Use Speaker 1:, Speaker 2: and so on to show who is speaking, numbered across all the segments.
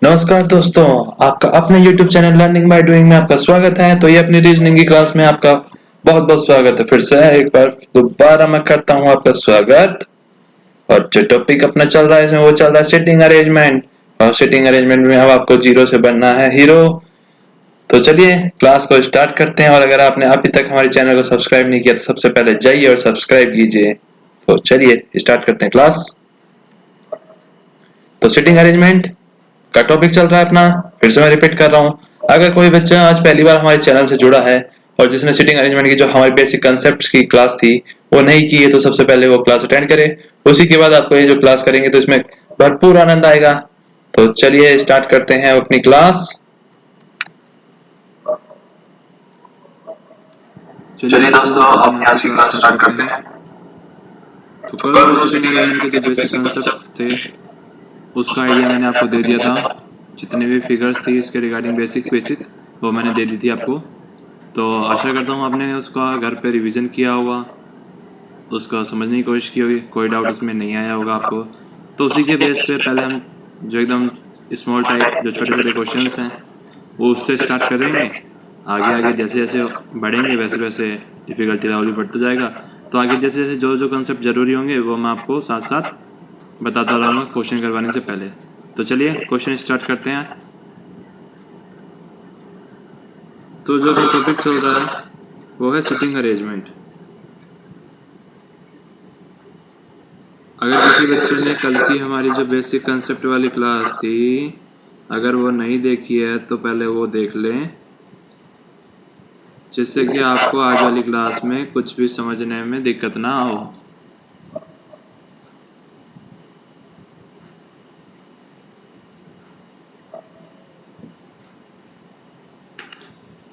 Speaker 1: नमस्कार दोस्तों, आपका अपने YouTube channel learning by doing में आपका स्वागत है। तो ये अपनी रीजनिंग की क्लास में आपका बहुत बहुत स्वागत है। फिर से एक बार दोबारा मैं करता हूँ आपका स्वागत। और जो टॉपिक अपना चल रहा है इसमें वो चल रहा है सिटिंग अरेंजमेंट। और सिटिंग अरेंजमेंट में अब आपको जीरो से बनना है हीरो। तो चलिए क्लास को स्टार्ट करते हैं। और अगर आपने अभी तक हमारे चैनल को सब्सक्राइब नहीं किया तो सबसे पहले जाइए और सब्सक्राइब कीजिए। तो चलिए स्टार्ट करते हैं क्लास। तो सिटिंग अरेंजमेंट का टॉपिक चल रहा है अपना। फिर से मैं रिपीट कर रहा हूँ, अगर कोई बच्चा आज पहली बार हमारे चैनल से जुड़ा है और जिसने सिटिंग अरेंजमेंट की जो हमारी बेसिक कंसेप्ट की क्लास थी वो नहीं की है, तो सबसे पहले वो क्लास अटेंड करे। उसी के बाद आपको ये जो क्लास करेंगे तो इसमें भरपूर आनंद आएगा। तो चलिए स्टार्ट करते हैं अपनी क्लास।
Speaker 2: चलिए दोस्तों, अब यहाँ से क्लास स्टार्ट करते हैं।
Speaker 3: तो कल जो सिटिंग अरेंजमेंट के जो बेसिक कंसेप्ट थे उसका आइडिया मैंने आपको दे दिया था। जितने भी फिगर्स थी इसके रिगार्डिंग बेसिक वो मैंने दे दी थी आपको। तो आशा करता हूँ आपने उसका घर पे रिवीजन किया होगा, उसका समझने की कोशिश की होगी, कोई डाउट उसमें नहीं आया होगा आपको। तो उसी के बेस पे पहले हम जो एकदम स्मॉल टाइप जो छोटे छोटे क्वेश्चंस हैं वो उससे स्टार्ट करेंगे। आगे आगे जैसे जैसे बढ़ेंगे वैसे वैसे डिफ़िकल्टी लेवल भी बढ़ता जाएगा। तो आगे जैसे जैसे जो जो कंसेप्ट ज़रूरी होंगे वो मैं आपको साथ साथ बताता रहूँगा क्वेश्चन करवाने से पहले। तो चलिए क्वेश्चन स्टार्ट करते हैं। तो जो अपना टॉपिक चल रहा है वो है सिटिंग अरेंजमेंट। अगर किसी बच्चे ने कल की हमारी जो बेसिक कंसेप्ट वाली क्लास थी अगर वो नहीं देखी है तो पहले वो देख लें, जिससे कि आपको आज वाली क्लास में कुछ भी समझने में दिक्कत ना हो।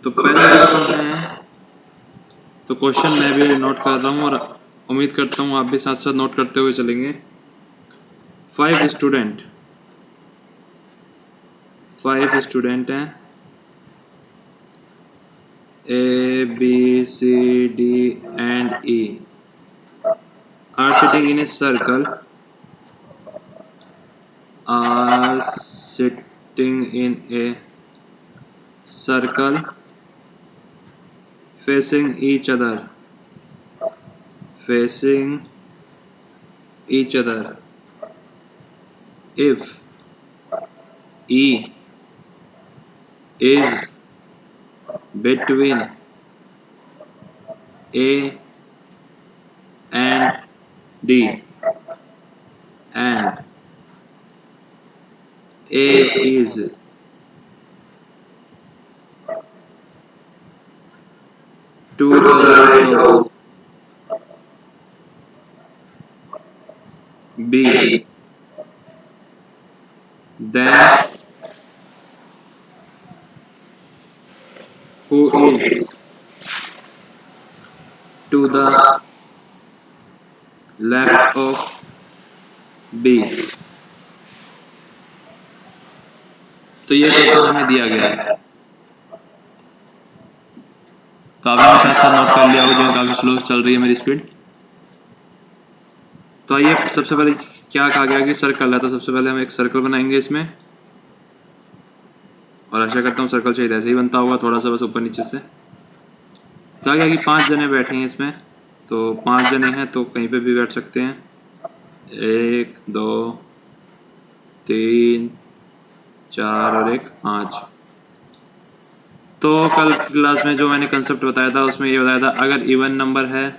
Speaker 3: तो पहला क्वेश्चन है, तो क्वेश्चन मैं भी नोट कर रहा हूँ और उम्मीद करता हूँ आप भी साथ साथ नोट करते हुए चलेंगे। 5 स्टूडेंट हैं, A, B, C, D and E are sitting in a circle. Are sitting in a circle facing each other. Facing each other. If E is between A and D and A is to the right of B, then who is to the left of B। तो ये question हमें दिया गया है। तो आपने साथ साथ नोट कर लिया होगा, जो काफ़ी स्लो चल रही है मेरी स्पीड। तो आइए सबसे पहले क्या कहा गया कि सर्कल है, तो सबसे पहले हम एक सर्कल बनाएंगे इसमें। और आशा करता हूँ सर्कल शायद ऐसे ही बनता होगा, थोड़ा सा बस ऊपर नीचे से। कहा गया कि 5 जने बैठे हैं इसमें, तो 5 जने हैं तो कहीं पे भी बैठ सकते हैं। 1 2 3 4 और 1 5। तो कल की क्लास में जो मैंने कंसेप्ट बताया था उसमें ये बताया था, अगर इवन नंबर है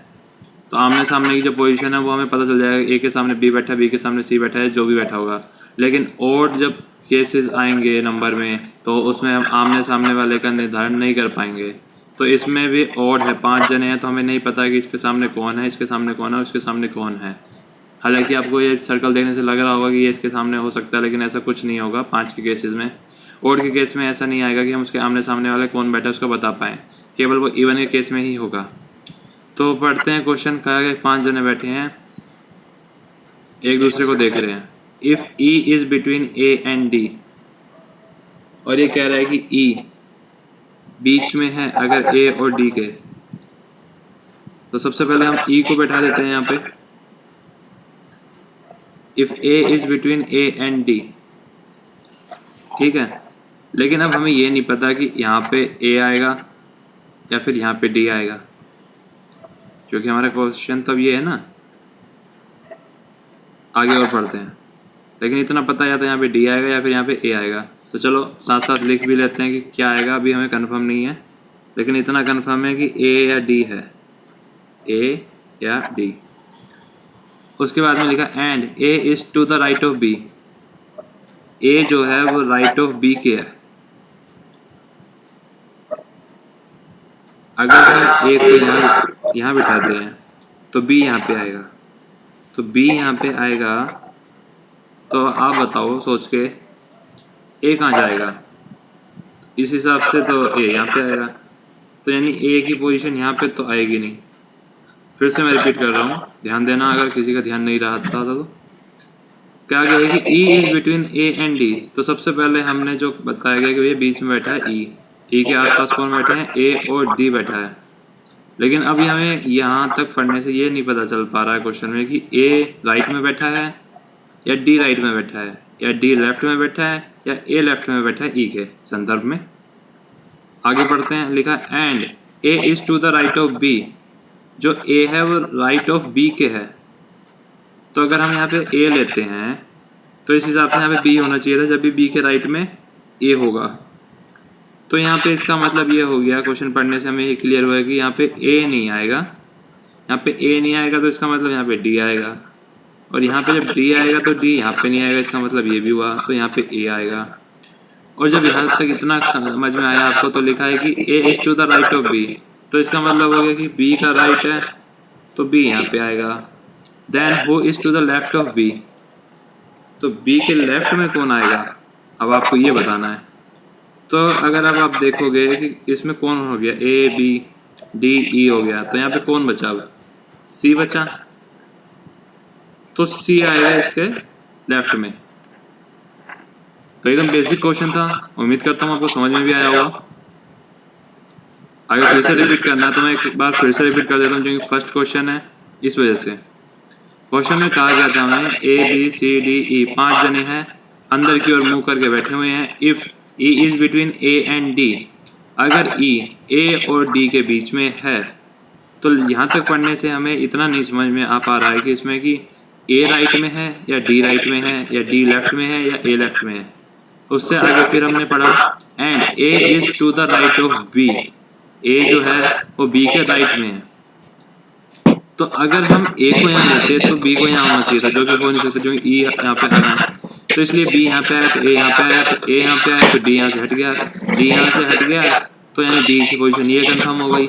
Speaker 3: तो आमने सामने की जो पोजीशन है वो हमें पता चल जाएगा। ए के सामने बी बैठा है, बी के सामने सी बैठा है, जो भी बैठा होगा। लेकिन ओड जब केसेस आएंगे नंबर में तो उसमें हम आमने सामने वाले का निर्धारण नहीं कर पाएंगे। तो इसमें भी ओड है, 5 जने हैं तो हमें नहीं पता कि इसके सामने कौन है, इसके सामने कौन है, उसके सामने कौन है। हालांकि आपको ये सर्कल देखने से लग रहा होगा कि ये इसके सामने हो सकता है, लेकिन ऐसा कुछ नहीं होगा 5 के केसेस में। ओड के केस में ऐसा नहीं आएगा कि हम उसके आमने सामने वाले कौन बैठा है उसको बता पाएँ, केवल वो इवन के केस में ही होगा। तो पढ़ते हैं क्वेश्चन। कहा गया 5 जने बैठे हैं, एक दूसरे को देख रहे हैं। If E is between A and D, और ये कह रहा है कि E बीच में है अगर A और D के, तो सबसे पहले हम E को बैठा देते हैं यहाँ पे। If A is between A and D, ठीक है, लेकिन अब हमें ये नहीं पता कि यहाँ पे ए आएगा या फिर यहाँ पे डी आएगा, क्योंकि हमारा क्वेश्चन तो अब ये है ना। आगे और पढ़ते हैं, लेकिन इतना पता या तो यहाँ पे डी आएगा या फिर यहाँ पे ए आएगा। तो चलो साथ साथ लिख भी लेते हैं कि क्या आएगा। अभी हमें कंफर्म नहीं है, लेकिन इतना कंफर्म है कि ए या डी है, ए या डी। उसके बाद में लिखा and A is to the right of B. A जो है वो राइट ऑफ बी के है। अगर हम ए को यहाँ बिठाते हैं तो बी यहाँ पे आएगा, तो बी यहाँ पे आएगा। तो आप बताओ सोच के, ए कहाँ जाएगा? इस हिसाब से तो ए यहाँ पे आएगा, तो यानी ए की पोजीशन यहाँ पे तो आएगी नहीं। फिर से मैं रिपीट कर रहा हूँ, ध्यान देना अगर किसी का ध्यान नहीं रहा था तो। क्या गया कि E is between A and D. तो सबसे पहले हमने जो बताया गया कि ये बीच में बैठा है ई के आसपास कौन बैठे हैं? ए और डी बैठा है। लेकिन अभी हमें यहाँ तक पढ़ने से ये नहीं पता चल पा रहा है क्वेश्चन में कि ए राइट में बैठा है या डी राइट में बैठा है, या डी लेफ्ट में बैठा है या ए लेफ्ट में बैठा है ई के संदर्भ में। आगे बढ़ते हैं, लिखा and A is to the right of B. जो ए है वो राइट ऑफ बी के है। तो अगर हम यहाँ पे ए लेते हैं तो इस हिसाब से यहाँ पे बी होना चाहिए था, जब भी बी के राइट में ए होगा। तो यहाँ पे इसका मतलब ये हो गया, क्वेश्चन पढ़ने से हमें ये क्लियर हुआ कि यहाँ पे ए नहीं आएगा। यहाँ पे ए नहीं आएगा तो इसका मतलब यहाँ पे डी आएगा, और यहाँ पे जब डी आएगा तो डी यहाँ पे नहीं आएगा, इसका मतलब ये भी हुआ, तो यहाँ पे ए आएगा। और जब यहाँ तक इतना समझ में आया आपको, तो लिखा है कि A is to the right of B. तो इसका मतलब हो गया कि बी का राइट है तो बी यहाँ पे आएगा। Then who is to the left of B. तो बी के लेफ्ट में कौन आएगा, अब आपको ये बताना है। तो अगर अब आप देखोगे कि इसमें कौन हो गया, ए बी डी ई हो गया, तो यहाँ पे कौन बचा? अब सी बचा, तो सी आएगा इसके लेफ्ट में। तो एकदम बेसिक क्वेश्चन था, उम्मीद करता हूँ आपको समझ में भी आया होगा। अगर फिर से रिपीट करना है तो मैं एक बार फिर से रिपीट कर देता हूँ, क्योंकि फर्स्ट क्वेश्चन है इस वजह से। क्वेश्चन में कहा गया था हमें A B C D E 5 जने हैं, अंदर की ओर मुंह करके बैठे हुए हैं। If E is between A and D. अगर ई ए और डी के बीच में है, तो यहाँ तक पढ़ने से हमें इतना नहीं समझ में आ पा रहा है कि इसमें कि ए राइट में है या डी राइट में है या डी लेफ्ट में है या ए लेफ्ट में है। उससे आगे फिर हमने पढ़ा and A is to the right of B. A जो है वो बी के राइट में है। तो अगर हम ए को यहाँ लेते तो बी को यहाँ होना चाहिए था, जो कि हो नहीं सकता, जो ई यहाँ पे आना है। तो इसलिए बी यहाँ पे आया तो ए यहाँ पे आया, तो ए यहाँ पे आया तो डी यहाँ से हट गया, डी यहाँ से हट गया, तो यानी डी की पोजीशन ये कंफर्म हो गई।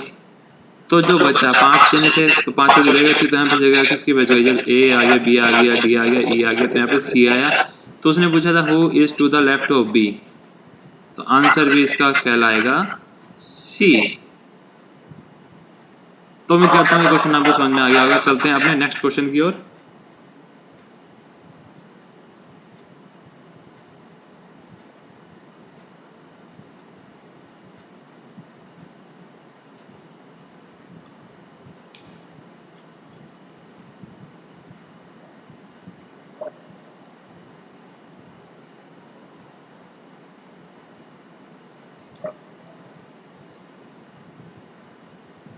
Speaker 3: तो जो बचा 5 जने थे, तो 5 की जगह थी, तो यहाँ पे जगह किसकी बच गई? जब ए आ गया, बी आ गया, डी आ गया, ई आ गया, तो यहाँ पे सी आया। तो उसने पूछा था who is to the left of B, तो आंसर भी इसका कहलाएगा सी। तो उम्मीद करता हूँ क्वेश्चन आपको समझ में आ गया होगा। चलते हैं अपने नेक्स्ट क्वेश्चन की ओर।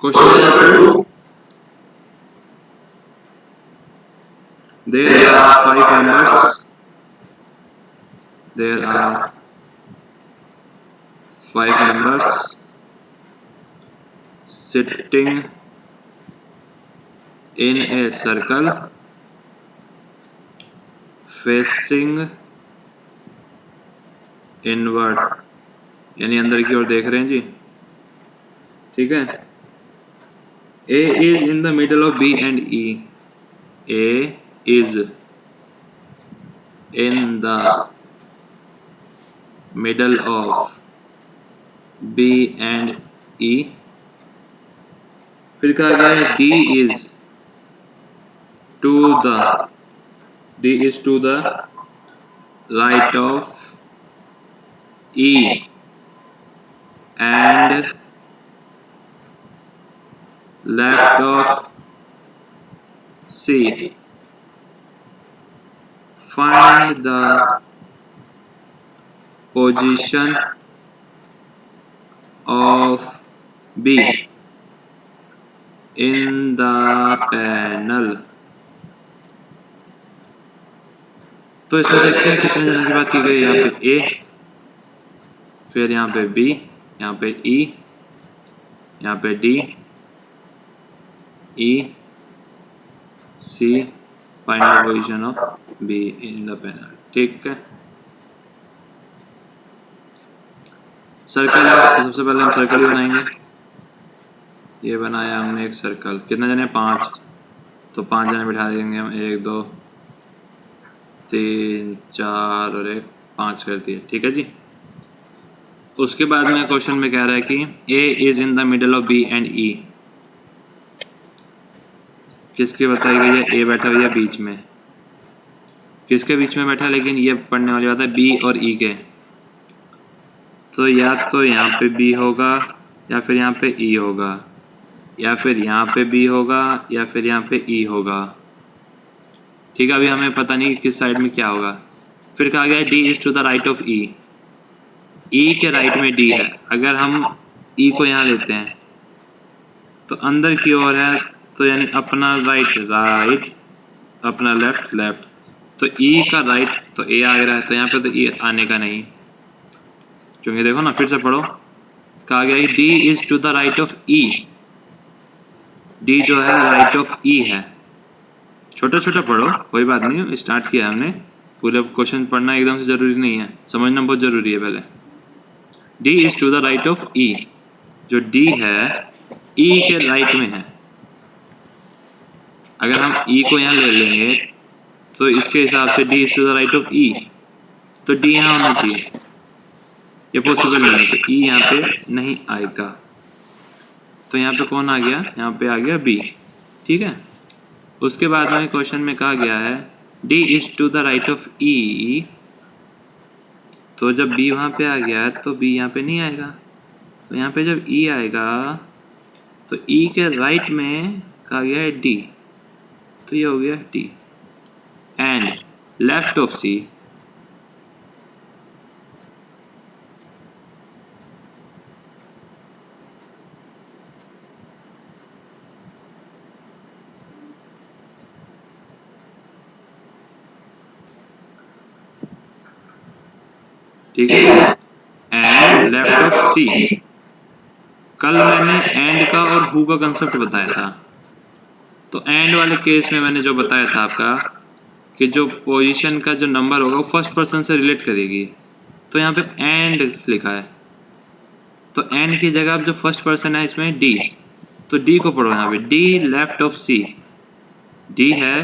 Speaker 3: Question number 2. There are 5 members. There are 5 members sitting in a circle facing inward, यानी अंदर की ओर देख रहे हैं जी। ठीक है। A is in the middle of B and E. A is in the middle of B and E. फिर कहा गया है D is to the right of E and left of C. Find the position of B in the panel. तो इसमें देखते हैं कितने जनों की बात की गई है। यहाँ पे ए, फिर यहाँ पे बी, यहाँ पे ई, यहाँ पे D, E, C, find the position of B in the panel. ठीक है, सर्कल है तो सबसे पहले हम सर्कल ही बनाएंगे। ये बनाया हमने एक सर्कल, कितने जने? 5, तो 5 जने बिठा देंगे हम, 1 2 3 4 और 1 5 कर दिए। ठीक है जी। उसके बाद में क्वेश्चन में कह रहा है कि A is in the middle of B and E. किसकी बताई गई है? ए बैठा हुआ है बीच में। किसके बीच में बैठा? लेकिन ये पढ़ने वाली बात है बी और ई के। तो या तो यहाँ पे बी होगा, या फिर यहाँ पे ई होगा, या फिर यहाँ पे बी होगा, या फिर यहाँ पे ई होगा। ठीक है, अभी हमें पता नहीं किस साइड में क्या होगा। फिर कहा गया D is to the right of E. E के राइट में डी है। अगर हम ई को यहाँ लेते हैं तो अंदर की ओर है, तो यानी अपना राइट राइट, अपना लेफ्ट लेफ्ट। तो ई का राइट तो ए आ रहा है, तो यहाँ पे तो ई आने का नहीं, क्योंकि देखो ना, फिर से पढ़ो। कहा गया D is to the right of E. D जो है राइट ऑफ ई है। छोटा छोटा पढ़ो, कोई बात नहीं, स्टार्ट किया हमने। पूरे क्वेश्चन पढ़ना एकदम से जरूरी नहीं है, समझना बहुत जरूरी है। पहले D is to the right of E. जो डी है ई के राइट में है। अगर हम ई को यहाँ ले लेंगे तो इसके हिसाब से D is to the right of E, तो डी यहाँ होना चाहिए। ये पॉसिबल नहीं है, तो ई यहाँ पे नहीं आएगा। तो यहाँ पे कौन आ गया? यहाँ पे आ गया बी। ठीक है, उसके बाद में क्वेश्चन में कहा गया है D is to the right of E. तो जब बी वहाँ पे आ गया तो बी यहाँ पे नहीं आएगा। तो यहाँ पे जब ई आएगा तो ई के राइट में कहा गया है डी, तो ये हो गया डी। एंड लेफ्ट ऑफ सी, ठीक है, एंड लेफ्ट ऑफ सी। कल मैंने एंड का और हु का कंसेप्ट बताया था। तो एंड वाले केस में मैंने जो बताया था आपका कि जो पोजीशन का जो नंबर होगा वो फर्स्ट पर्सन से रिलेट करेगी। तो यहाँ पे एंड लिखा है, तो एंड की जगह अब जो फर्स्ट पर्सन है इसमें डी, तो डी को पढ़ो यहाँ पे। D left of C, D है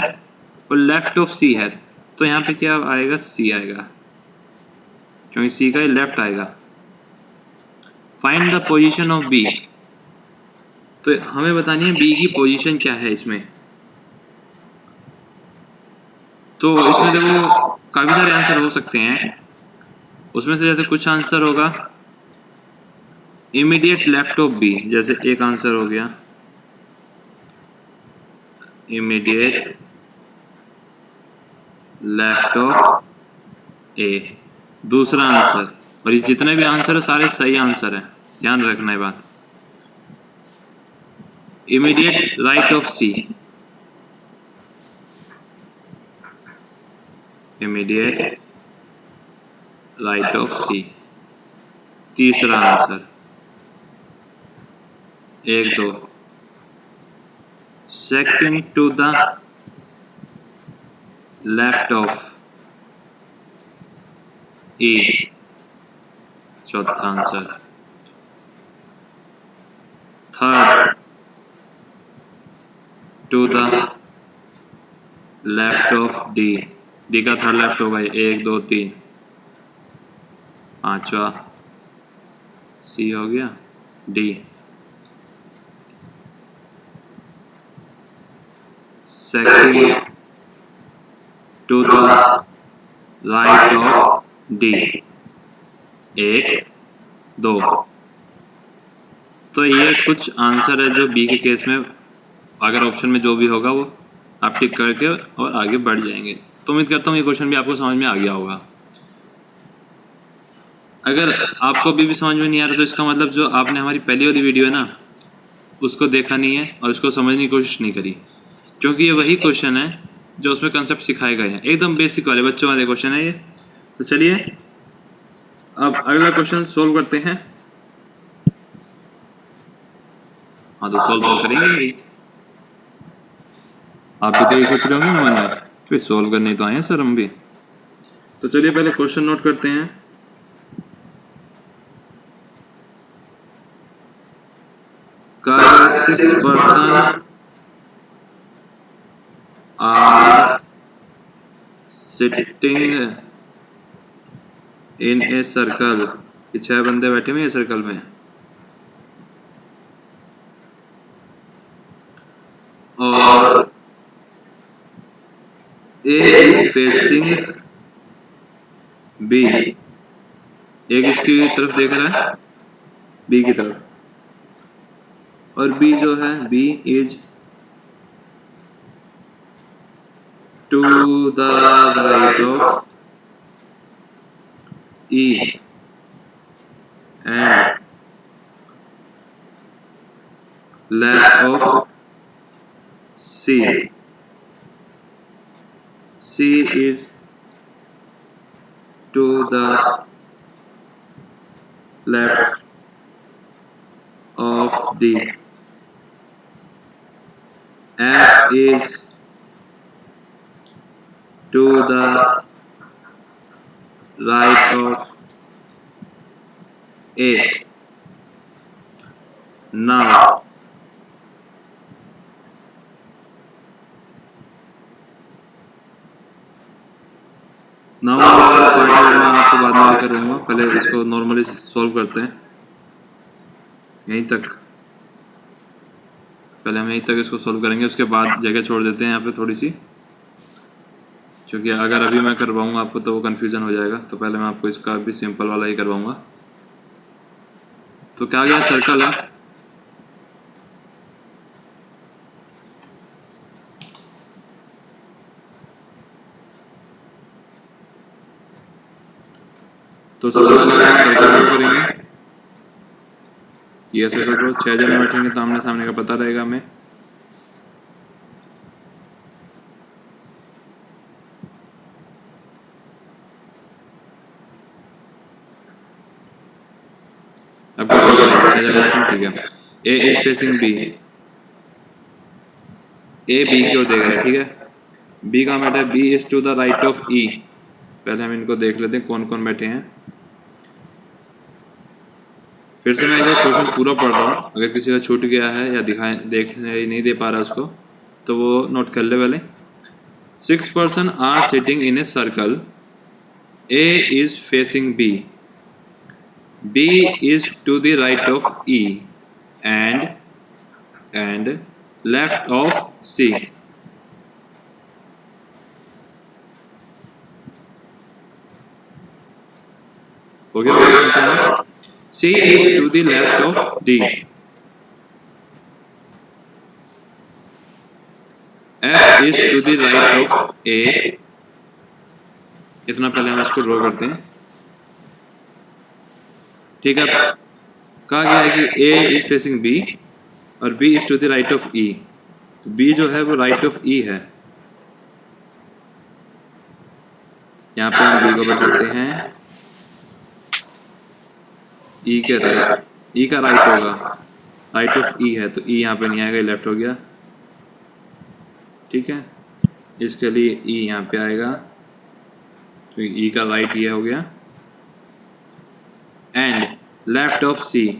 Speaker 3: और लेफ्ट ऑफ सी है, तो यहाँ पे क्या आएगा? सी आएगा, क्योंकि सी का लेफ्ट आएगा। Find the position of B, तो हमें बतानी है बी की पोजीशन क्या है इसमें। तो इसमें देखो काफ़ी सारे आंसर हो सकते हैं। उसमें से जैसे कुछ आंसर होगा इमीडिएट लेफ्ट ऑफ बी, जैसे एक आंसर हो गया इमीडिएट लेफ्ट ऑफ ए, दूसरा आंसर। और ये जितने भी आंसर है सारे सही आंसर है, ध्यान रखना है बात। Immediate right of C, immediate right of C, तीसरा answer. 1 2 second to the left of E, चौथा answer. Third to the left of D, D का थर्ड लेफ्ट होगा 1 2 3, पांचवा सी हो गया, D. Second to the right of D, 1 2। तो ये कुछ आंसर है जो बी के केस में, अगर ऑप्शन में जो भी होगा वो आप टिक करके और आगे बढ़ जाएंगे। तो उम्मीद करता हूँ ये क्वेश्चन भी आपको समझ में आ गया होगा। अगर आपको अभी भी समझ में नहीं आ रहा तो इसका मतलब जो आपने हमारी पहली वाली वीडियो है ना उसको देखा नहीं है और उसको समझने की कोशिश नहीं करी, क्योंकि ये वही क्वेश्चन है जो उसमें कंसेप्ट सिखाए गए हैं, एकदम बेसिक वाले बच्चों वाले क्वेश्चन है ये। तो चलिए अब अगला क्वेश्चन सोल्व करते हैं। हाँ तो सोल्व तो करेंगे ही। आप भी तो यही सोच रहे होंगे ना मन में कि सोल्व करने तो आए हैं सर हम भी। तो चलिए पहले क्वेश्चन नोट करते हैं। कार्य 6% are sitting in a circle, कि 6 बंदे बैठे हुए हैं सर्कल में और A is facing B, एक इसकी तरफ देख रहा है B की तरफ, और B जो है B is to the right of E and left of C. C is to the left of D. F is to the right of A. Now वाला पार्ट मैं आपको बाद में करूँगा, पहले इसको नॉर्मली सॉल्व करते हैं यहीं तक। पहले हम यहीं तक इसको सॉल्व करेंगे, उसके बाद जगह छोड़ देते हैं यहाँ पे थोड़ी सी, क्योंकि अगर अभी मैं करवाऊँगा आपको तो वो कन्फ्यूज़न हो जाएगा। तो पहले मैं आपको इसका भी सिंपल वाला ही करवाऊँगा। तो क्या गया, सर्कल है, तो सबसे पहले सर्कल ड्रॉ करेंगे। ये सर्कल ड्रॉ 6 जने बैठेंगे तो आमने सामने का पता रहेगा हमें। अब कुछ 6 जने बैठेंगे, ठीक है। A is facing B, A B की ओर देख रहा है, ठीक है। बी का बैठा है, B is to the right of E. पहले हम इनको देख लेते हैं कौन कौन बैठे हैं। फिर से मैं एक बार क्वेश्चन पूरा पढ़ रहा हूँ, अगर किसी का छूट गया है या देखने नहीं दे पा रहा उसको तो वो नोट कर ले पहले। 6 person are sitting in a circle. A is facing B. B is to the right of E and left of C. हो गया? C is to the left of D. F is to the right of A. इतना पहले हम इसको draw करते हैं, ठीक है। कहा गया है कि A is facing B और B is to the right of E, तो B जो है वो राइट ऑफ E है। यहाँ पे हम B को बताते हैं E के राइट, E का राइट होगा, राइट ऑफ E है तो E यहाँ पे नहीं आएगा, लेफ्ट हो गया, ठीक है। इसके लिए E यहाँ पे आएगा तो E का राइट ये हो गया। एंड लेफ्ट ऑफ C,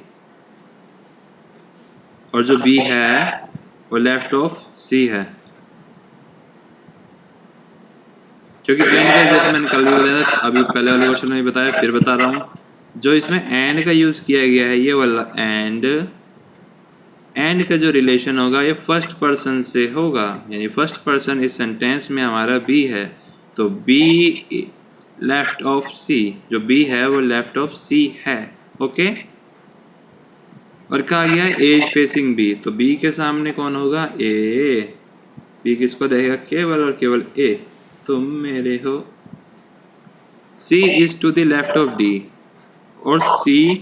Speaker 3: और जो B है वो लेफ्ट ऑफ C है, क्योंकि एंड का जैसे मैंने कल भी बताया था, अभी पहले वाले क्वेश्चन में बताया, फिर बता रहा हूँ। जो इसमें एंड का यूज़ किया गया है ये वाला एंड का जो रिलेशन होगा ये फर्स्ट पर्सन से होगा, यानी फर्स्ट पर्सन इस सेंटेंस में हमारा बी है, तो बी लेफ्ट ऑफ सी, जो बी है वो लेफ्ट ऑफ सी है, ओके। और कहा गया ए इज फेसिंग बी, तो बी के सामने कौन होगा, ए। बी किसको देखेगा, केवल और केवल ए, तुम मेरे हो। C is to the left of D, और C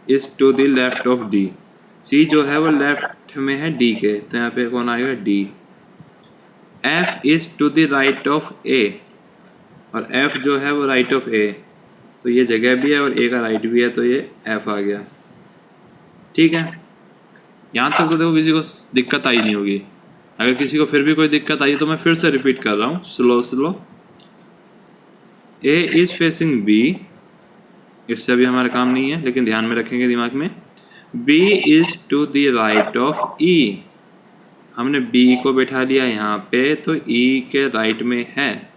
Speaker 3: is to the left of D। C जो है वो लेफ्ट में है D के, तो यहाँ पे कौन आएगा D। F is to the right of A, और F जो है वो राइट ऑफ A, तो ये जगह भी है और A का राइट भी है, तो ये F आ गया। ठीक है, यहाँ तक तो देखो किसी को दिक्कत आई नहीं होगी। अगर किसी को फिर भी कोई दिक्कत आई तो मैं फिर से रिपीट कर रहा हूँ slow. A is facing B, इससे अभी हमारा काम नहीं है, लेकिन ध्यान में रखेंगे दिमाग में। B is to the right of E, हमने B को बैठा लिया यहाँ पे, तो E के राइट में है,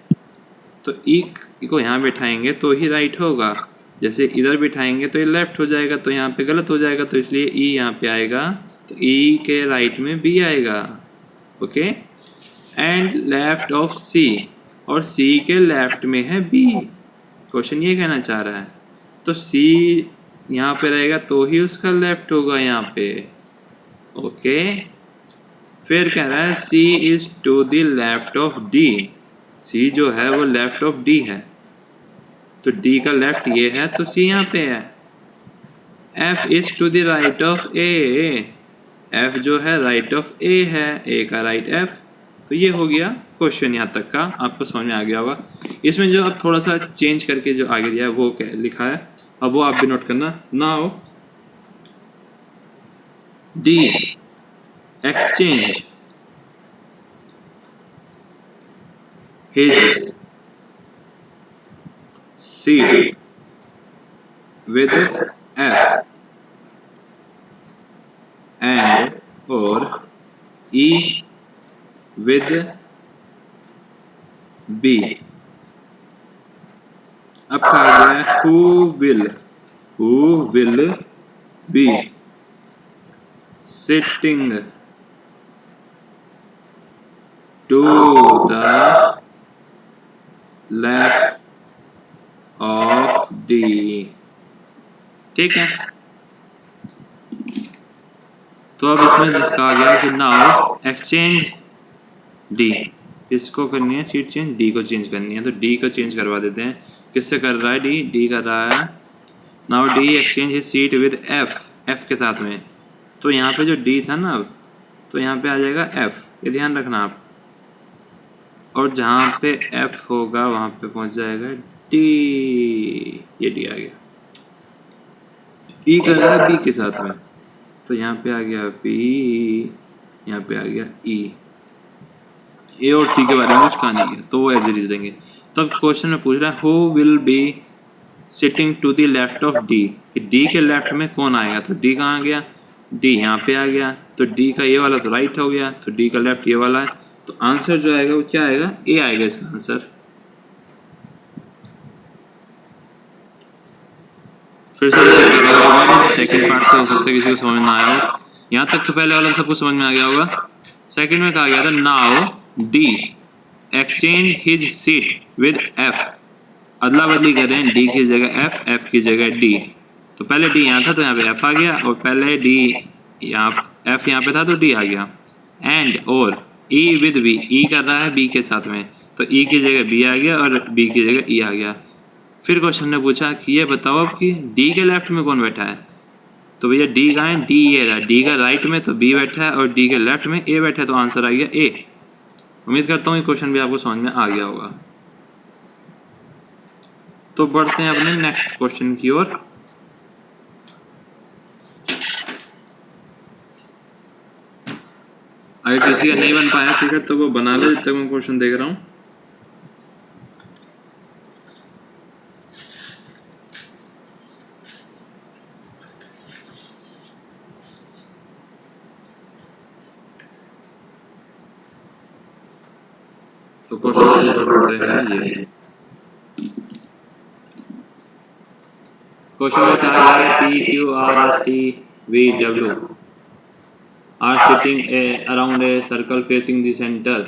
Speaker 3: तो E को यहाँ बैठाएंगे तो ही राइट होगा। जैसे इधर बिठाएंगे तो ये लेफ्ट हो जाएगा, तो यहाँ पे गलत हो जाएगा, तो इसलिए E यहाँ पे आएगा, तो E के राइट में B आएगा। Okay, and left of C, और C के लेफ्ट में है B। क्वेश्चन ये कहना चाह रहा है, तो C यहाँ पे रहेगा तो ही उसका लेफ्ट होगा यहाँ पे। ओके, फिर कह रहा है C is to the left of D, C जो है वो लेफ्ट ऑफ D है, तो D का लेफ्ट ये है, तो C यहाँ पे है। F is to the right of A, F जो है राइट ऑफ A है, A का राइट F, तो ये हो गया क्वेश्चन। यहाँ तक का आपको समझ में आ गया होगा। इसमें जो अब थोड़ा सा चेंज करके जो आगे दिया है वो क्या लिखा है, अब वो आप भी नोट करना। Now D exchange his seat with F and or E with B। अब कहा गया है who will be sitting to the left of D। ठीक है, तो अब इसमें कहा गया कि नाउ एक्सचेंज D, किसको करनी है सीट चेंज, D को चेंज करनी है, तो D को चेंज करवा देते हैं। किससे कर रहा है D कर रहा है। Now D exchange his seat with F के साथ में, तो यहाँ पे जो D था ना, तो यहाँ पे आ जाएगा F, ये ध्यान रखना आप, और जहाँ पे F होगा वहाँ पे पहुँच जाएगा D, ये D आ गया। E कर रहा है B के साथ में, तो यहाँ पे आ गया B, यहाँ पे आ गया E। A और C के बारे में कुछ कहा नहीं है, तो वो एज इट इज रहेंगे। तो अब क्वेश्चन में पूछ रहा है who will be sitting to the left of D, D के लेफ्ट में कौन आएगा, तो D कहाँ आ गया, D यहाँ पे आ गया, तो D का ये वाला तो राइट हो गया, तो D का लेफ्ट ये वाला है, तो आंसर जो आएगा वो क्या आएगा, A आएगा इसका आंसर। फिर से सेकंड पार्ट से हो सकता है किसी को समझ में आया हो। यहाँ तक तो पहले वाला सबको समझ में आ गया होगा। सेकंड में कहा गया था now D exchange his seat with F, अदला बदली कर रहे हैं, D की जगह F की जगह D, तो पहले D यहाँ था तो यहाँ पे F आ गया, और पहले D यहाँ F यहाँ पे था तो D आ गया। एंड और E विद B, E कर रहा है B के साथ में, तो E की जगह B आ गया और B की जगह E आ गया। फिर क्वेश्चन ने पूछा कि ये बताओ अब कि D के लेफ्ट में कौन बैठा है, तो भैया D कहाँ है, D ये रहा, D का राइट में तो B बैठा है और D के लेफ्ट में A बैठा है, तो आंसर आ गया A। उम्मीद करता हूँ ये क्वेश्चन भी आपको समझ में आ गया होगा। तो बढ़ते हैं अपने नेक्स्ट क्वेश्चन की ओर। अगर किसी का नहीं बन पाया टिकट तो वो बना ले, जब तक मैं क्वेश्चन देख रहा हूँ। तो क्वेश्चन करते हैं ये क्वेश्चन में क्या है, PQRSTVW are sitting around a circle facing the center।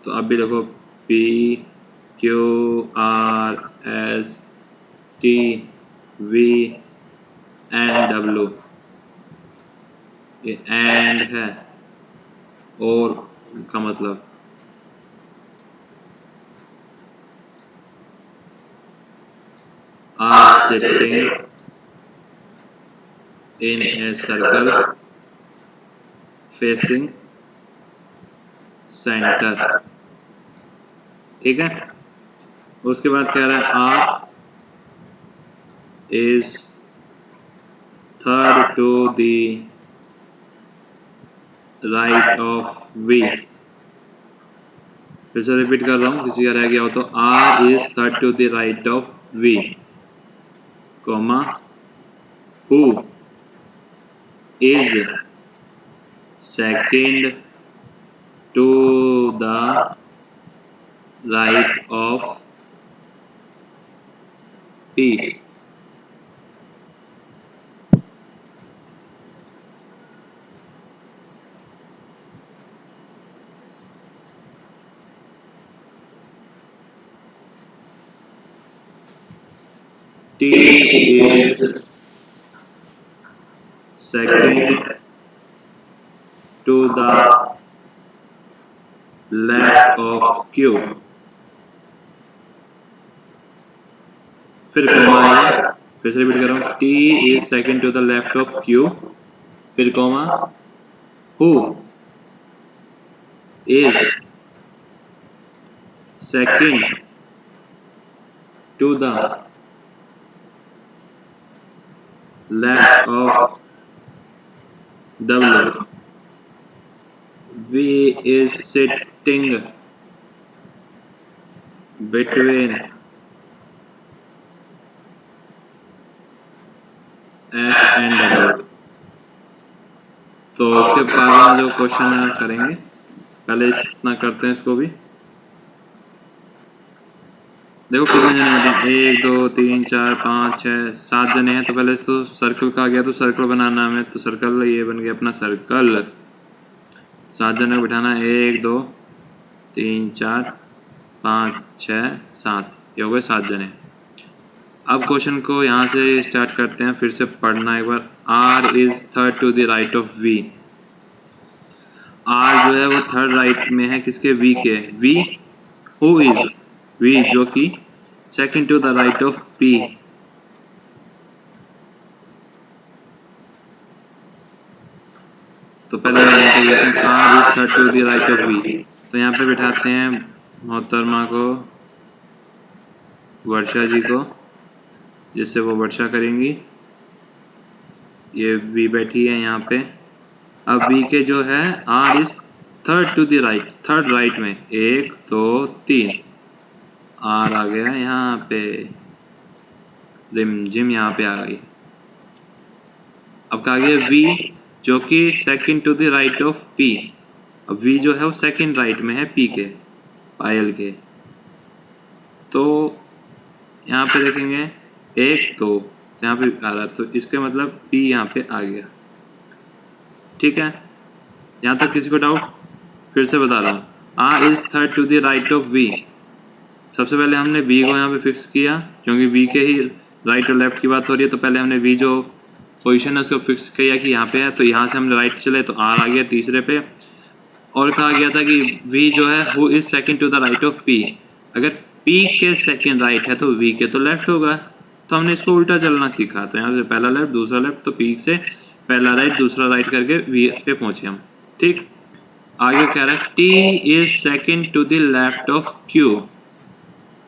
Speaker 3: तो अब भी देखो PQRSTVW, ये एंड है और का मतलब are sitting in a circle facing center। ठीक है, उसके बाद कह रहा है R is third to the right of V। फिर से रिपीट कर रहा हूँ, किसी का रह गया हो तो R is third to the right of V, comma who is second to the right of P। T is second to the left of Q। फिर कॉमा है, फिर से रिपीट कर रहा हूँ, T is second to the left of Q, फिर comma who is second to the left of W। V is sitting between S and W। तो उसके बाद जो क्वेश्चन करेंगे, पहले इतना करते हैं इसको भी। देखो कितने जने होते हैं, 1 2 3 4 5 6 7 जने हैं। तो पहले तो सर्कल का आ गया, तो सर्कल बनाना हमें, तो सर्कल ये बन गया अपना सर्कल। 7 जने को बिठाना, 1 2 3 4 5 6 7, ये हो गए 7 जने। अब क्वेश्चन को यहाँ से स्टार्ट करते हैं, फिर से पढ़ना एक बार। R is third to the right of V। R जो है वो थर्ड राइट में है किसके, V के। V who is V जो कि second to the right of P। तो पहले R is third to the right of V। तो यहाँ पे बिठाते हैं मोहतरमा को, वर्षा जी को, जिससे वो वर्षा करेंगी। ये V बैठी है यहाँ पे। अब V के जो है R is third to the right, third right में, 1 2 3 R आ गया यहाँ पे, रिमझिम यहाँ पे आ गई। अब कहा गया V जो कि second to the right of P। अब V जो है वो सेकंड राइट में है P के, पायल के। तो यहाँ पे देखेंगे 1 2, यहाँ पे आ रहा, तो इसका मतलब P यहाँ पे आ गया। ठीक है, यहाँ तक किसी को डाउट? फिर से बता रहा हूँ, R is third to the right of V। सबसे पहले हमने V को यहाँ पे फिक्स किया, क्योंकि V के ही राइट और लेफ्ट की बात हो रही है। तो पहले हमने V जो पोजीशन है उसको फिक्स किया कि यहाँ पे है, तो यहाँ से हम राइट चले तो R आ गया तीसरे पे। और कहा गया था कि V जो है who is second to the right of P। अगर P के सेकंड राइट है तो V के तो लेफ्ट होगा। तो हमने इसको उल्टा चलना सीखा, तो यहाँ से पहला लेफ्ट दूसरा लेफ्ट, तो P से पहला राइट दूसरा राइट करके V पे पहुँचे हम। ठीक, आगे कह रहा है T is second to the left of Q।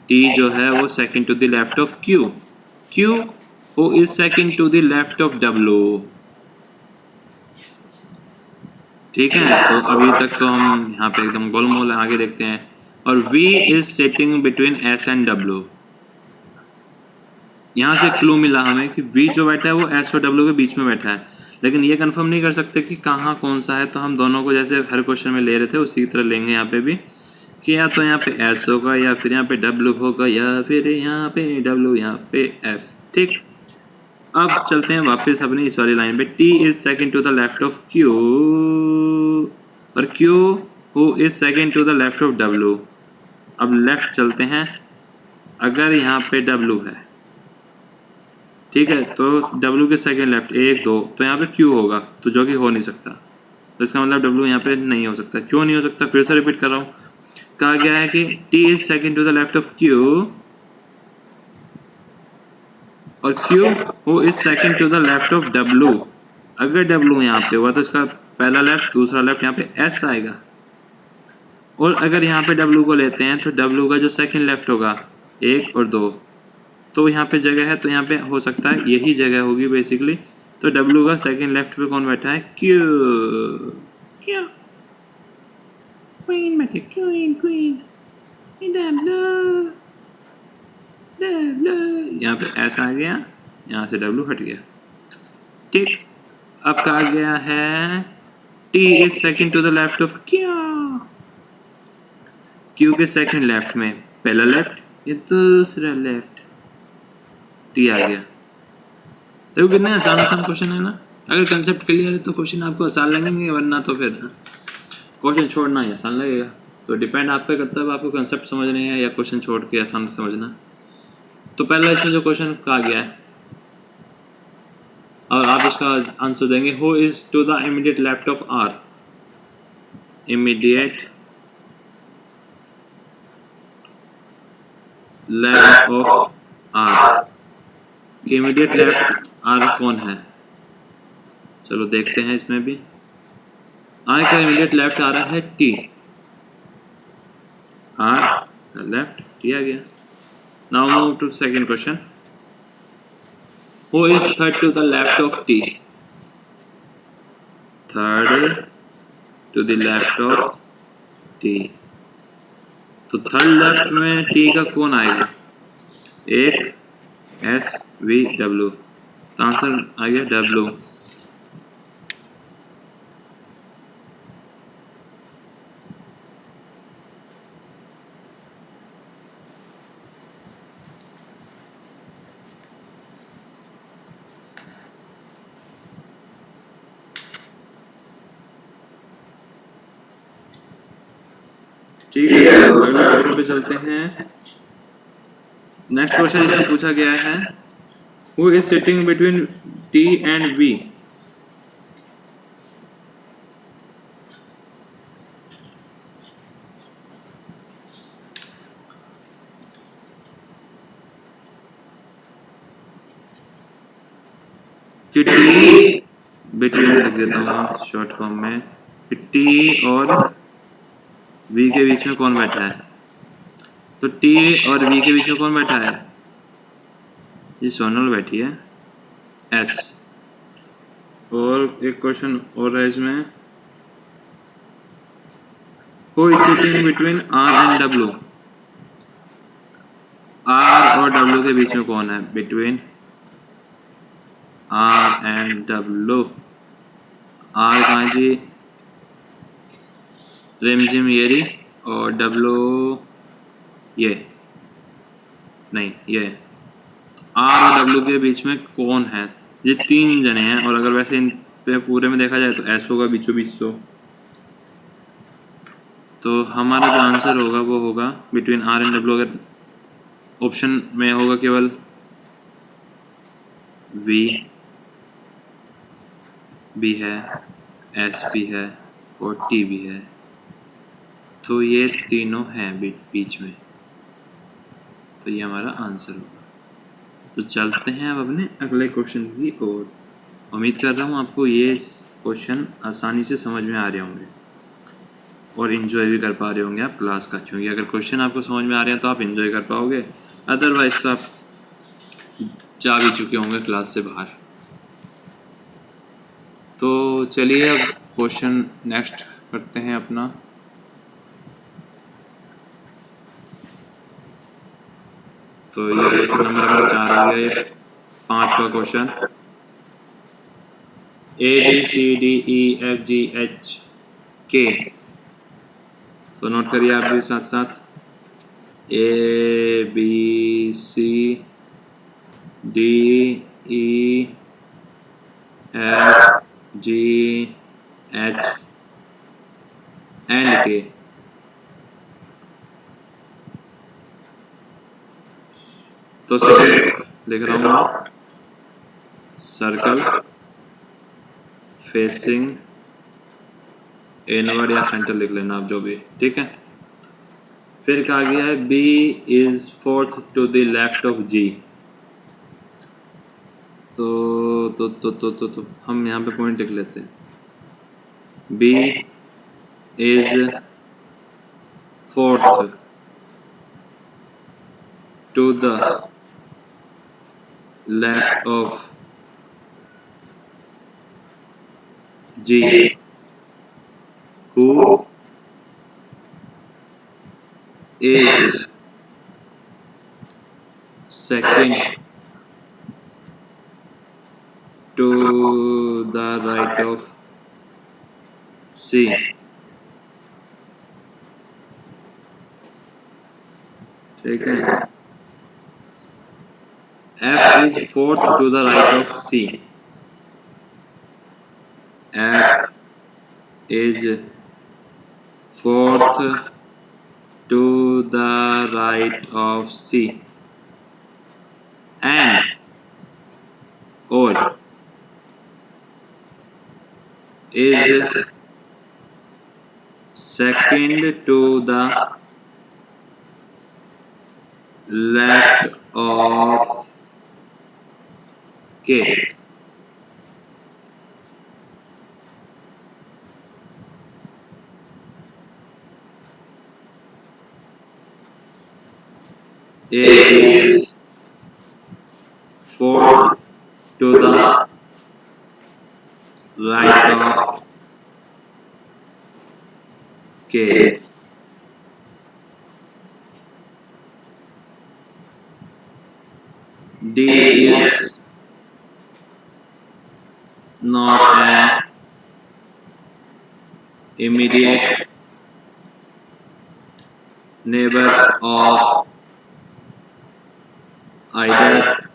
Speaker 3: T जो है वो second to the left of Q। Q who is second to the left of W। ठीक है, तो अभी तक तो हम यहाँ पे एकदम गोलमोल। आगे देखते हैं, और V is sitting between S and W। यहाँ से क्लू मिला हमें कि V जो बैठा है वो S और W के बीच में बैठा है, लेकिन ये कंफर्म नहीं कर सकते कि कहाँ कौन सा है। तो हम दोनों को जैसे हर क्वेश्चन में ले रहे थे उसी तरह लेंगे यहाँ पे भी, कि या तो यहाँ पे S होगा या फिर यहाँ पे W होगा या फिर यहाँ पे W यहाँ पे S। ठीक, अब चलते हैं वापस अपनी इस वाली लाइन पे। T is second to the left of Q और Q who is second to the left of W। अब लेफ्ट चलते हैं, अगर यहाँ पे W है, ठीक है, तो W के सेकंड लेफ्ट 1 2, तो यहाँ पे Q होगा, तो जो कि हो नहीं सकता। तो इसका मतलब W यहाँ पे नहीं हो सकता। क्यों नहीं हो सकता? फिर से रिपीट कर रहा हूँ। कहा गया है कि T is second to the left of Q और Q who is second to the left of W। अगर W यहाँ पे हुआ तो इसका पहला लेफ्ट दूसरा लेफ्ट यहाँ पे S आएगा, और अगर यहाँ पे W को लेते हैं तो W का जो सेकंड लेफ्ट होगा 1 और 2, तो यहाँ पे जगह है तो यहाँ पे हो सकता है यही जगह होगी बेसिकली। तो W का सेकंड लेफ्ट पे कौन बैठा है? Q। क्यों क्वीन बैठे, क्वीन क्वीन यहाँ पे S आ गया, यहाँ से W हट गया। ठीक, अब कहा गया है T is second to the left of Q के सेकंड लेफ्ट में पहला लेफ्ट या दूसरा लेफ्ट, T आ गया। देखो कितने आसान आसान क्वेश्चन है ना। अगर कंसेप्ट क्लियर है तो क्वेश्चन आपको आसान लगेंगे, वरना तो फिर क्वेश्चन छोड़ना ही आसान लगेगा। तो डिपेंड आप पे करता है आपको कंसेप्ट समझने है या क्वेश्चन छोड़ के आसान समझना। तो पहला इसमें जो क्वेश्चन कहा गया है और आप इसका आंसर देंगे, who is to the immediate left of R। Immediate left of R, immediate left R कौन है? चलो देखते हैं इसमें भी। R का इमीडिएट लेफ्ट आ रहा है T, R लेफ्ट T आ गया। Now move to second question, who is third to the left of T। Third to the left of T, तो थर्ड लेफ्ट में T का कौन आएगा? एक S V W, तो आंसर आ गया W। ठीक है, अगले क्वेश्चन पे चलते हैं। नेक्स्ट क्वेश्चन इसमें पूछा गया है, who is sitting between T and V। कि T बिटवीन लिख देता हूँ शॉर्ट फॉर्म में, T और V के बीच में कौन बैठा है? तो T और V के बीच में कौन बैठा है? जी सोनल बैठी है, S। और एक क्वेश्चन और है इसमें, who is sitting between R and W। R और W के बीच में कौन है? Between R and W। R कहाँ जी? रिमझिम येरी, और W ये नहीं, ये R और W के बीच में कौन है? ये तीन जने हैं, और अगर वैसे इन पे पूरे में देखा जाए तो S होगा बीचों बीच। तो हमारा जो आंसर होगा वो होगा बिटवीन R एंड W। अगर ऑप्शन में होगा केवल V भी है, S भी है और T भी है, तो ये तीनों हैं बीच में, तो ये हमारा आंसर होगा। तो चलते हैं अब अपने अगले क्वेश्चन की ओर। उम्मीद कर रहा हूँ आपको ये क्वेश्चन आसानी से समझ में आ रहे होंगे और इन्जॉय भी कर पा रहे होंगे आप क्लास का, क्योंकि अगर क्वेश्चन आपको समझ में आ रहे हैं तो आप इन्जॉय कर पाओगे, अदरवाइज तो आप जा भी चुके होंगे क्लास से बाहर। तो चलिए अब क्वेश्चन नेक्स्ट करते हैं अपना। तो ये क्वेश्चन नंबर अपना 4 आ गया, ये 5वां क्वेश्चन। ABCDEFGH K, तो नोट करिए आप भी साथ साथ, ABCDEFGH एंड K। तो सिर्फ लिख रहा हूँ, सर्कल फेसिंग इनवर्ड या सेंटर लिख लेना आप, जो भी, ठीक है। फिर कहा गया है B is fourth to the left of G। तो हम यहाँ पे पॉइंट लिख लेते हैं। B is fourth to the left of G, who is second to the right of C. ठीक है, F is fourth to the right of C. F is fourth to the right of C and or is second to the left of K. A is fourth to the right of K. D is not an immediate neighbor of either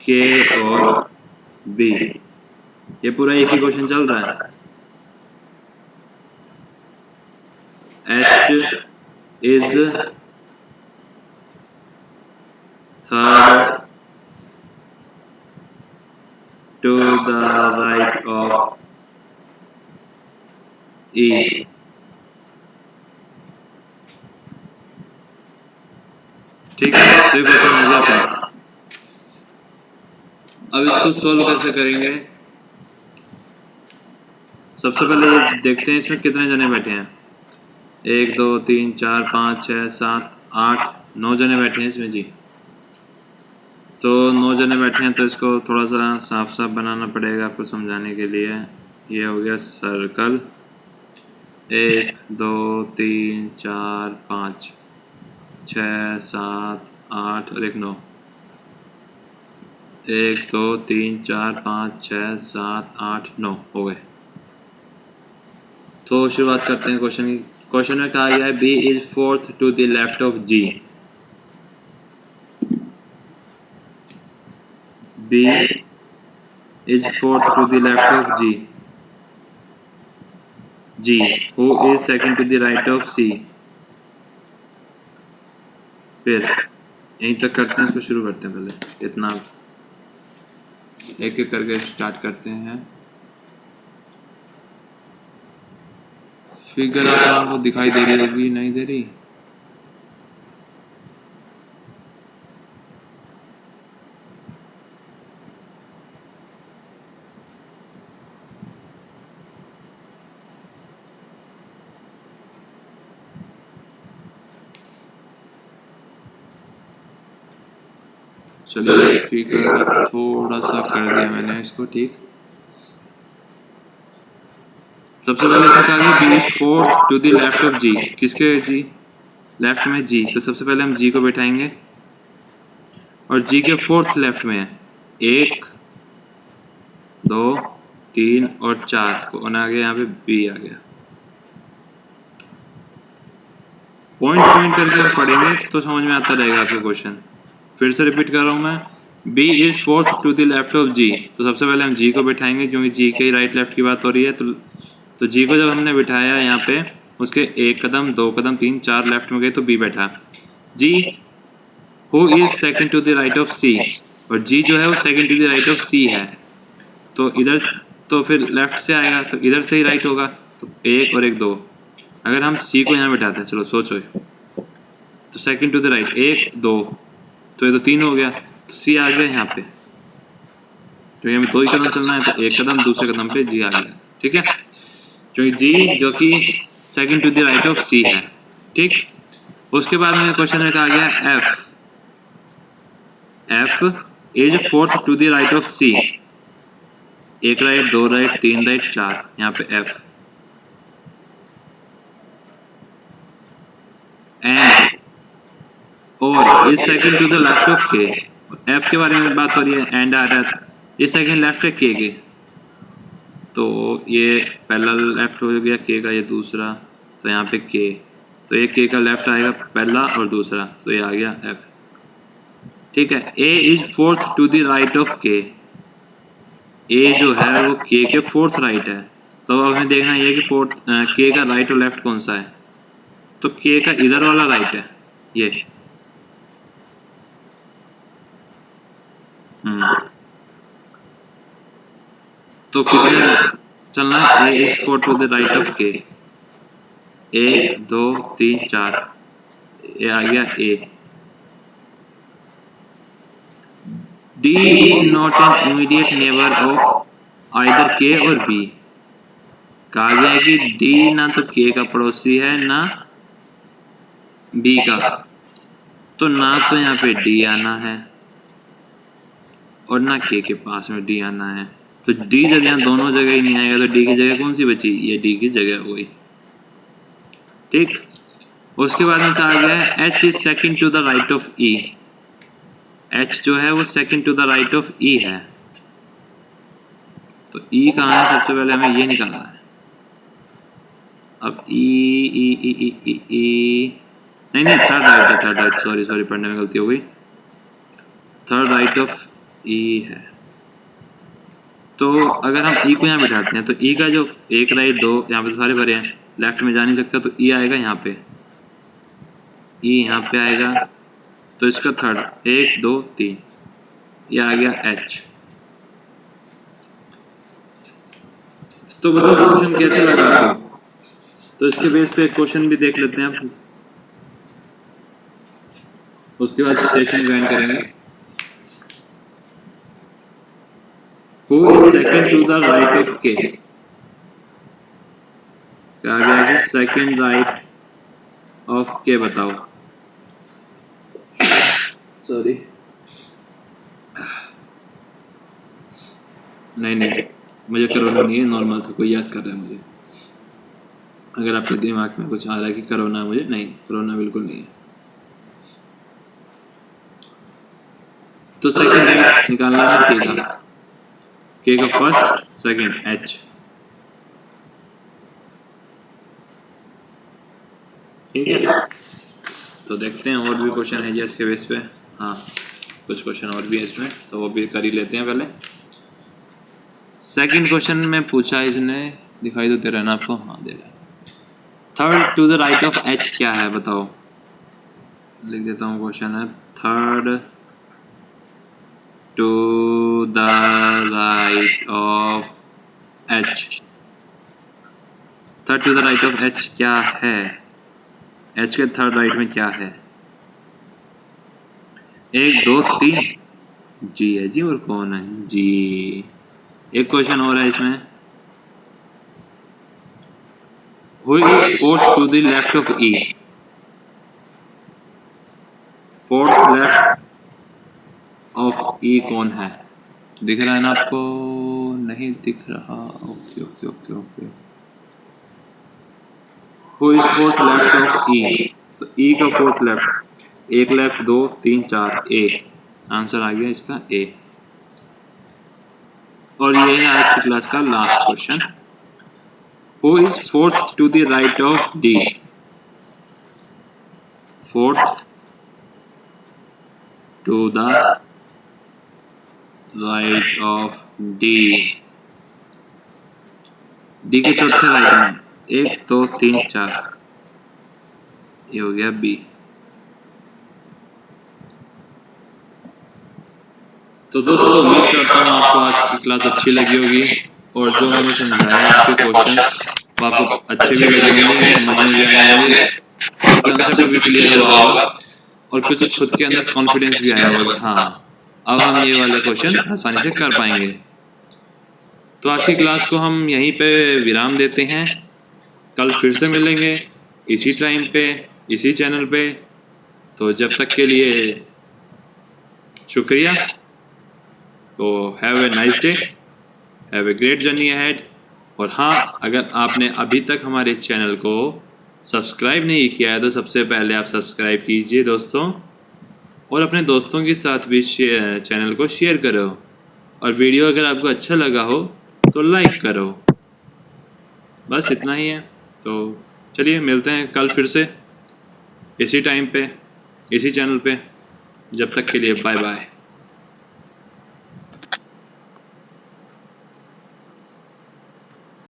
Speaker 3: K और B. ये पूरा एक ही question चल रहा है। H is third to the right of E. ठीक है, तो ये क्वेश्चन हो गया अपना। अब इसको सोल्व कैसे करेंगे? सबसे पहले ये देखते हैं इसमें कितने जने बैठे हैं। 1 2 3 4 5 6 7 8 9 जने बैठे हैं इसमें जी। तो 9 जने बैठे हैं तो इसको थोड़ा सा साफ साफ बनाना पड़ेगा आपको समझाने के लिए। ये हो गया सर्कल, 1 2 3 4 5 6 7 8 और एक 9। 1 2 3 4 5 6 7 8 9 हो गए। तो शुरुआत करते हैं क्वेश्चन की। क्वेश्चन में कहा गया है B is fourth to the left of G। B is fourth to the left of G। G who is second to the right of C। फिर यहीं तक करते हैं, इसको शुरू करते हैं। पहले इतना एक एक करके स्टार्ट करते हैं। फिगर आप लोगों को दिखाई दे रही होगी, नहीं दे रही? चलिए फिगर थोड़ा सा कर दिया मैंने इसको, ठीक। सबसे पहले इसमें कहा गया B is fourth to the left of G। किसके G? लेफ्ट में G। तो सबसे पहले हम G को बैठाएंगे और G के फोर्थ लेफ्ट में है 1 2 3 और 4 कौन आ गया? यहाँ पे B आ गया। पॉइंट पॉइंट करके हम पढ़ेंगे तो समझ में आता रहेगा आपका क्वेश्चन। फिर से रिपीट कर रहा हूँ मैं, B is fourth to the left of G। तो सबसे पहले हम G को बैठाएंगे क्योंकि G के राइट लेफ्ट की बात हो रही है। तो G को जब हमने बिठाया यहाँ पे, उसके 1 कदम 2 कदम 3 4 लेफ्ट में गए तो B बैठा। G who is second to the right of C, और G जो है वो second to the right of C है। तो इधर तो फिर लेफ्ट से आएगा तो इधर से ही राइट होगा। तो 1 और 1 2। अगर हम C को यहाँ बिठाते हैं, चलो सोचो, तो सेकंड टू द राइट 1 2, तो ये तो 3 हो गया। तो सी आ गया यहाँ पे, क्योंकि हमें 2 ही कदम चलना है, तो एक कदम, दूसरे कदम पे जी आ गया। ठीक है, क्योंकि जी जो कि second to the right of C है। ठीक, उसके बाद में क्वेश्चन में कहा गया F is fourth to the right of C. 1 right, 2 right, 3 right, 4, यहाँ पे एफ। एंड और is second to the left of K. F के बारे में बात हो रही है, एंड आ रहा है, ये सेकंड लेफ्ट है के, तो ये पहला लेफ्ट हो गया के का, ये दूसरा, तो यहाँ पे के, तो ये के का लेफ्ट आएगा पहला और दूसरा, तो ये आ गया एफ। ठीक है, A is fourth to the right of K. A जो है वो के फोर्थ राइट है, तो अब हमें देखना ये कि फोर्थ के का राइट और लेफ्ट कौन सा है, तो के का इधर वाला राइट है ये। तो कितने चलना है, A is fourth to the right of K. 1 2 3 4, ये आ गया A. D is not an immediate neighbour of either K और बी। कहा गया है कि डी ना तो के का पड़ोसी है ना बी का, तो ना तो यहाँ पे डी आना है और ना के पास में डी आना है, तो डी जब यहाँ दोनों जगह ही नहीं आएगा, तो डी की जगह कौन सी बची, ये डी की जगह हो गई। ठीक, उसके बाद में कहा गया है H is second to the right of E. H जो है वो second to the right of E है, तो ई कहाँ है, सबसे पहले हमें ये निकालना है। अब ई नहीं थर्ड राइट है, थर्ड राइट, सॉरी पढ़ने में गलती हो गई, थर्ड राइट ऑफ ई है। तो अगर हम ई को यहाँ बैठाते हैं, तो ई का जो 1 राइट 2, यहाँ पे तो सारे भरे हैं, लेफ्ट में जा नहीं सकता, तो ई आएगा यहाँ पे, ई यहाँ पे आएगा, तो इसका थर्ड 1 2 3, ये आ गया एच। तो बताओ क्वेश्चन कैसे लगा आपको, तो इसके बेस पे एक क्वेश्चन भी देख लेते हैं आप, उसके बाद सेशन ज्वाइन करेंगे। Who is second to the right of K? क्या गया है, सेकंड राइट ऑफ के बताओ। सॉरी, नहीं मुझे कोरोना नहीं है, नॉर्मल था, कोई याद कर रहा है मुझे। अगर आपके दिमाग में कुछ आ रहा है कि कोरोना, मुझे नहीं, कोरोना बिल्कुल नहीं है। तो सेकंड राइट निकालना है के का फर्स्ट सेकंड एच। ठीक है, तो देखते हैं और भी क्वेश्चन है इसके बेस पे। हाँ, कुछ क्वेश्चन और भी है इसमें, तो वो भी कर ही लेते हैं पहले। सेकंड क्वेश्चन में पूछा इसने, दिखाई तो दे रहा है ना आपको, हाँ दे रहा है। Third to the right of H क्या है बताओ, लिख देता हूँ, क्वेश्चन है third to the right of H. Third to the right of H क्या है, एच के थर्ड राइट में क्या है, 1 2 3 जी है जी, और कौन है जी। एक क्वेश्चन और है इसमें, Who is fourth to the left of E? Fourth left of E कौन है, दिख रहा है ना आपको, नहीं दिख रहा, okay okay okay okay. Who is fourth left of E, तो ई का fourth left, 1 left 2 3 4, A answer आ गया इसका ए। और ये है आज की क्लास का last question, Who is fourth to the right of D? Fourth to the right of D. D के चौथे राइट में 1 2 3 4, ये हो गया B। तो दोस्तों उम्मीद करता हूँ आपको आज की क्लास अच्छी लगी होगी, और जो मैंने समझाया आपके क्वेश्चन वो आपको अच्छे भी लगे होंगे, समझ में भी आए होंगे, कंसेप्ट भी क्लियर हुआ होगा, और कुछ खुद के अंदर कॉन्फिडेंस भी आया होगा। हाँ, अब हम ये वाले क्वेश्चन आसानी से कर पाएंगे। तो आज की क्लास को हम यहीं पे विराम देते हैं। कल फिर से मिलेंगे इसी टाइम पे, इसी चैनल पे। तो जब तक के लिए शुक्रिया। तो have a nice day, have a great journey ahead. और हाँ, अगर आपने अभी तक हमारे चैनल को सब्सक्राइब नहीं किया है तो सबसे पहले आप सब्सक्राइब कीजिए दोस्तों, और अपने दोस्तों के साथ भी चैनल को शेयर करो। और वीडियो अगर आपको अच्छा लगा हो तो लाइक करो। बस इतना ही है। तो चलिए मिलते हैं कल फिर से इसी टाइम पे, इसी चैनल पे। जब तक के लिए बाय बाय।